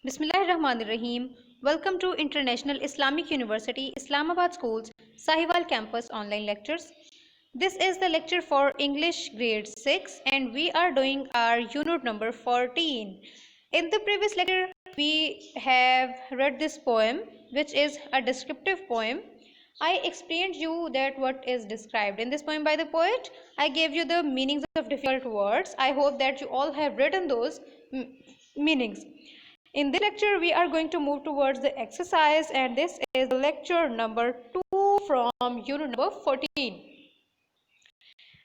Bismillahirrahmanirrahim. Welcome to International Islamic University, Islamabad Schools, Sahiwal Campus online lectures. This is the lecture for English grade 6 and we are doing our unit number 14. In the previous lecture, we have read this poem, which is a descriptive poem. I explained you that what is described in this poem by the poet. I gave you the meanings of difficult words. I hope that you all have written those meanings. In this lecture, we are going to move towards the exercise, and this is lecture number 2 from unit number 14.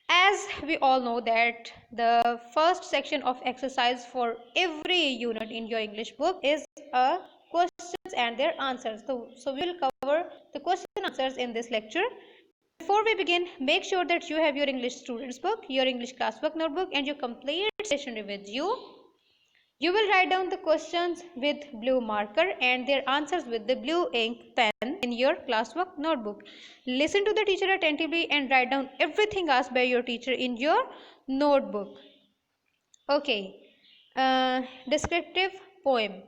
As we all know that the first section of exercise for every unit in your English book is questions and their answers. So we will cover the question answers in this lecture. Before we begin, make sure that you have your English students book, your English classwork notebook and your complete stationery with you. You will write down the questions with blue marker and their answers with the blue ink pen in your classwork notebook. Listen to the teacher attentively and write down everything asked by your teacher in your notebook. Okay, descriptive poem.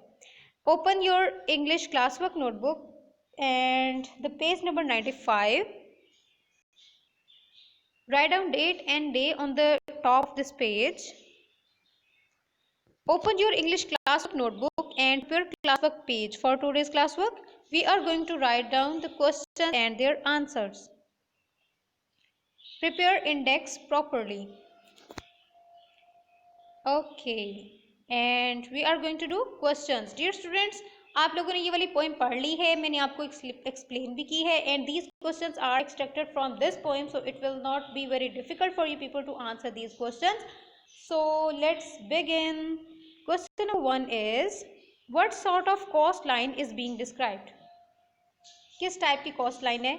Open your English classwork notebook and the page number 95. Write down date and day on the top of this page. Open your English classwork notebook and your classwork page. For today's classwork, we are going to write down the questions and their answers. Prepare index properly. Okay, and we are going to do questions. Dear students, आप लोगों ने ये वाली poem पढ़ ली है, मैंने आपको explain भी की है, and these questions are extracted from this poem, so it will not be very difficult for you people to answer these questions. So let's begin. Question number 1 is, what sort of coastline is being described? किस type की coastline है?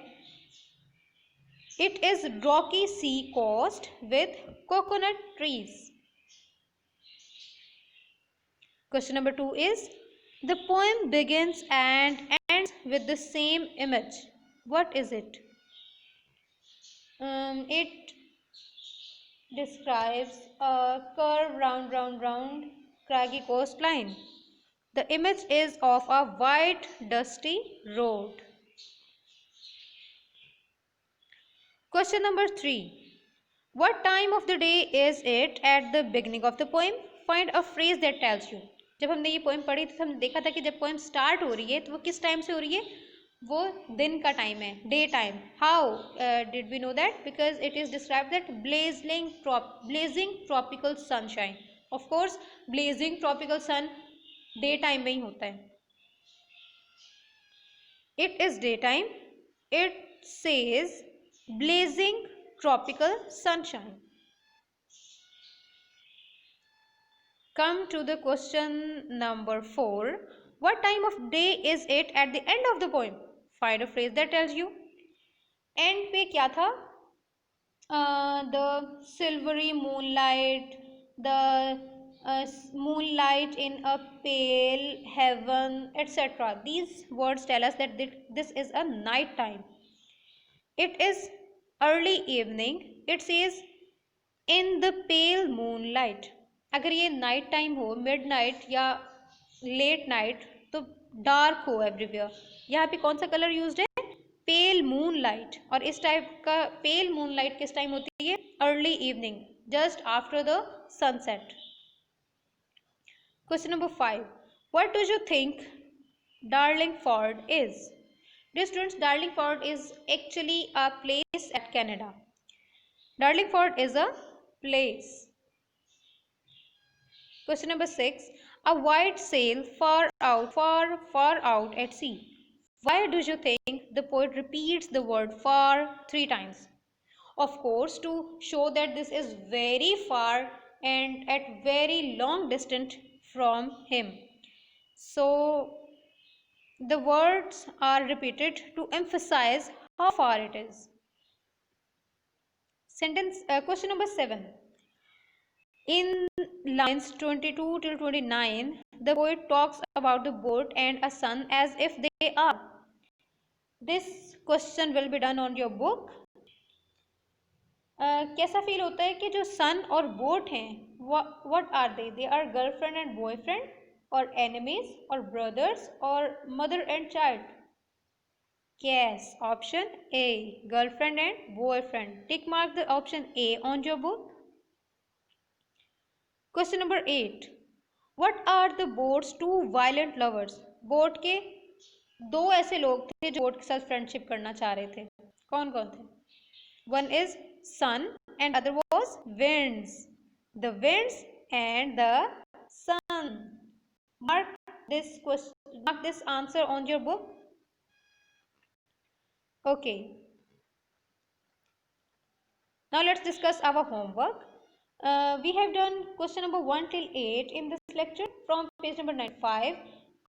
It is rocky sea coast with coconut trees. Question number 2 is, the poem begins and ends with the same image. What is it? It describes a curved round craggy coastline. The image is of a white dusty road. Question number 3. What time of the day is it at the beginning of the poem? Find a phrase that tells you. जब हमने ये poem पढ़ी थी तो हमने देखा था कि जब पोएम स्टार्ट हो रही है तो वो किस टाइम से हो रही है? वो दिन का टाइम है, day time. How did we know that? Because it is describe that blazing tropical sunshine. Of course blazing tropical sun day time में ही होता है. It is day time. It says blazing tropical sunshine. Come to the question number 4. What time of day is it at the end of the poem? Find a phrase that tells you. End पे क्या था? The silvery moonlight, the moonlight in a pale heaven, etc. These words tell us that this is a night time. It is early evening. It says in the pale moonlight. अगर ये night time हो, mid night या late night, तो dark हो everywhere. यहाँ पे कौन सा कलर यूज्ड है? पेल मूनलाइट. और इस टाइप का पेल मूनलाइट किस टाइम होती है? Early evening, just after the sunset. Question number 5. What do you think Darlingford is? Dear students, Darlingford is actually a place at Canada. Darlingford is a place. Question number 6. A white sail far out at sea. Why do you think the poet repeats the word far 3 times? Of course, to show that this is very far and at very long distance from him. So the words are repeated to emphasize how far it is. Question number 7. In lines 22 till 29, the poet talks about the boat and a sun as if they are. This question will be done on your book. कैसा feel होता है कि जो सन और boat हैं, what are they? They are girlfriend and boyfriend. or enemies or brothers or mother and child? Yes, option A, girlfriend and boyfriend. Tick mark the option A on your book. Question number 8. What are the boat's two violent lovers? Boat के दो ऐसे लोग थे जो boat के साथ friendship करना चाह रहे थे. कौन कौन थे? One is sun and other was winds. The winds and the sun. Mark this question. Mark this answer on your book. Okay. Now let's discuss our homework. We have done question number 1 till 8 in this lecture from page number 95.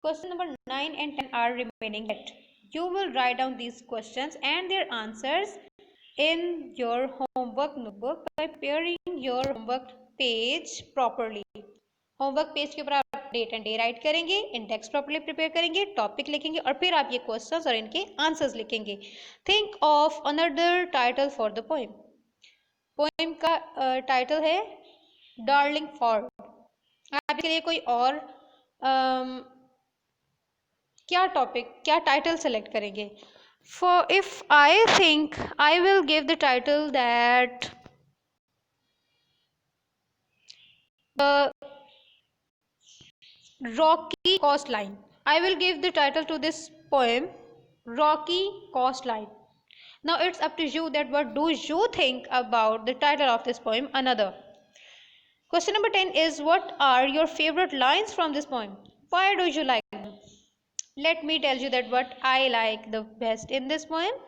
Question number 9 and 10 are remaining yet. You will write down these questions and their answers in your homework notebook by preparing your homework page properly. Homework page के ऊपर आप date and day right करेंगे, index properly prepare करेंगे, topic लिखेंगे और फिर आप ये क्वेश्चंस और इनके आंसर्स लिखेंगे. Think of another title for the poem. Poem का टाइटल है डार्लिंग फॉर. आप इसके लिए कोई और क्या टॉपिक, क्या टाइटल सेलेक्ट करेंगे? For if I think I will give the title that Rocky Coastline. I will give the title to this poem, Rocky Coastline. Now it's up to you that what do you think about the title of this poem. Another. Question number 10 is, what are your favorite lines from this poem? Why do you like them? Let me tell you that what I like the best in this poem.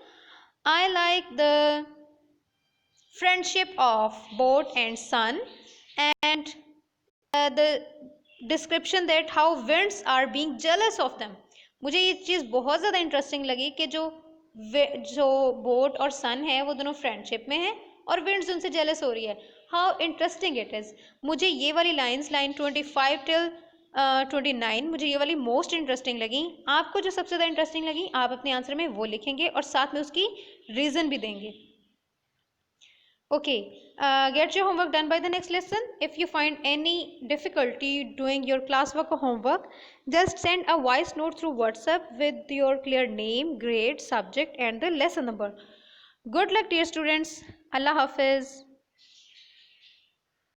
I like the friendship of boat and sun and the description that how winds are being jealous of them. मुझे ये चीज़ बहुत ज़्यादा interesting लगी कि जो boat और सन है वो दोनों फ्रेंडशिप में है और विंड्स उनसे जेलस हो रही है. How interesting it is. मुझे ये वाली लाइंस, लाइन 25 टिल 29, मुझे ये वाली मोस्ट इंटरेस्टिंग लगी. आपको जो सबसे ज़्यादा इंटरेस्टिंग लगी आप अपने आंसर में वो लिखेंगे और साथ में उसकी रीज़न भी देंगे. Okay, get your homework done by the next lesson. If you find any difficulty doing your classwork or homework, just send a voice note through WhatsApp with your clear name, grade, subject and the lesson number. Good luck dear students. Allah Hafiz.